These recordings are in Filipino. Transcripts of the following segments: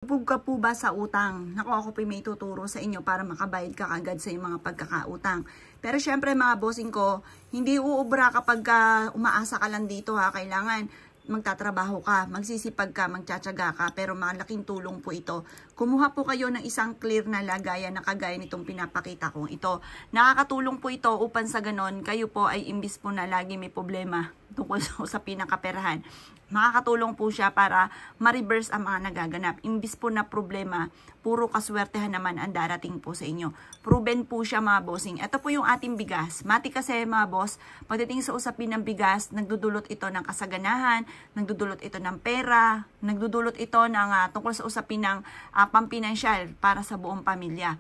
Lubog ka po ba sa utang? Naku, ako po may tuturo sa inyo para makabayad ka agad sa iyong mga pagkakautang. Pero syempre mga bossing ko, hindi uubra kapag umaasa ka lang dito ha. Kailangan magtatrabaho ka, magsisipag ka, magtsatsaga ka, pero malaking tulong po ito. Kumuha po kayo ng isang clear na lagayan na kagaya nitong pinapakita kong ito. Nakakatulong po ito upang sa ganon, kayo po ay imbis po na lagi may problema tungkol sa pinakaperahan. Makakatulong po siya para ma-reverse ang mga nagaganap. Imbis po na problema, puro kaswertehan naman ang darating po sa inyo. Proven po siya mga bossing. Ito po yung ating bigas. Mati kasi mga boss, pagdating sa usapin ng bigas, nagdudulot ito ng kasaganahan, nagdudulot ito ng pera, nagdudulot ito ng tungkol sa usapin ng pampinansyal para sa buong pamilya.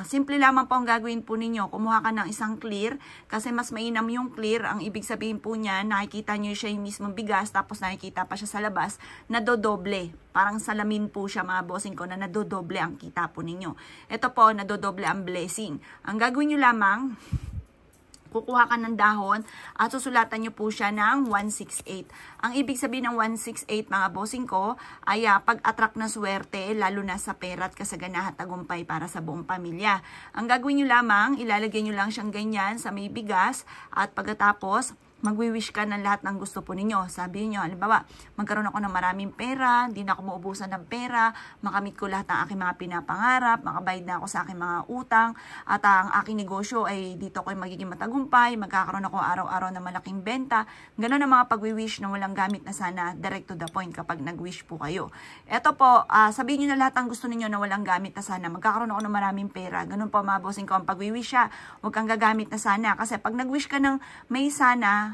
Simple lamang po ang gagawin po ninyo. Kumuha ka ng isang clear kasi mas mainam yung clear. Ang ibig sabihin po niya, nakikita nyo siya yung mismong bigas tapos nakikita pa siya sa labas, nadodoble. Parang salamin po siya mga bossing ko na nadodoble ang kita po ninyo. Ito po, nadodoble ang blessing. Ang gagawin nyo lamang, kukuha ka ng dahon at susulatan nyo po siya ng 168. Ang ibig sabihin ng 168 mga bossing ko ay pag-attract na swerte lalo na sa pera at kasaganahan at tagumpay para sa buong pamilya. Ang gagawin nyo lamang, ilalagay nyo lang siyang ganyan sa may bigas at pagkatapos magwi-wish ka ng lahat ng gusto po ninyo. Sabi niyo, halimbawa, magkaroon ako ng maraming pera, hindi na ako maubusan ng pera, makamit ko lahat ng aking mga pinapangarap, makabayad na ako sa aking mga utang, at ang aking negosyo ay dito ko magiging matagumpay, magkakaroon ako araw-araw ng malaking benta. Ganun ang mga pagwi-wish na walang gamit na sana, direct to the point kapag nag-wish po kayo. Ito po, sabihin niyo na lahat ng gusto ninyo na walang gamit na sana, magkakaroon ako ng maraming pera. Ganun po mga bossing ko, ang pagwi-wish siya, huwag kang gagamit na sana. Kasi pag nag-wish ka ng may sana,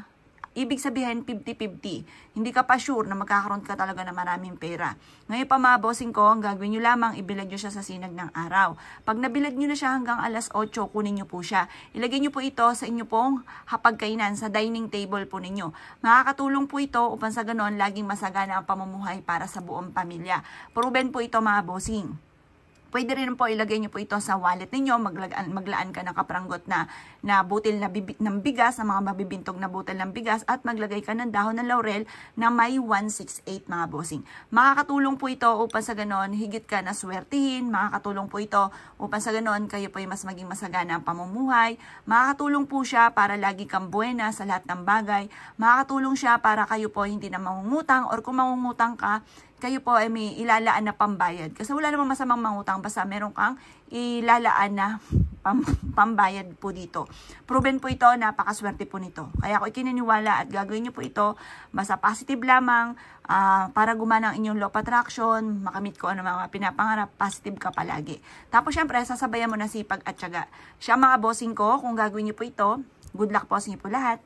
ibig sabihin 50-50. Hindi ka pa sure na magkakaroon ka talaga ng maraming pera. Ngayon pa mga bossing ko, ang gagawin nyo lamang, ibilad nyo siya sa sinag ng araw. Pag nabilad nyo na siya hanggang alas 8, kunin nyo po siya. Ilagay nyo po ito sa inyo pong hapagkainan, sa dining table po ninyo. Makakatulong po ito upang sa ganon, laging masagana ang pamumuhay para sa buong pamilya. Proven po ito mga bossing. Pwede rin po ilagay nyo po ito sa wallet ninyo, maglaan ka ng kapranggot na butil ng bigas, ng mga mabibintog na butil ng bigas, at maglagay ka ng dahon ng laurel na may 168 mga bossing. Makakatulong po ito upang sa ganon, higit ka na swertihin, makakatulong po ito upang sa ganon, kayo po ay mas maging masagana ang pamumuhay, makakatulong po siya para lagi kang buena sa lahat ng bagay, makakatulong siya para kayo po hindi na mangungutang, or kung mangungutang ka, kayo po ay may ilalaan na pambayad. Kasi wala namang masamang mangutang basta meron kang ilalaan na pambayad po dito. Proven po ito, napakaswerte po nito. Kaya ako ikininiwala at gagawin niyo po ito, basta positive lamang, para gumana ang inyong law of attraction, makamit ko ano mga pinapangarap, positive ka palagi. Tapos syempre, sasabayan mo na sipag at tiyaga. Siya mga bossing ko, kung gagawin niyo po ito, good luck po sa inyo po lahat.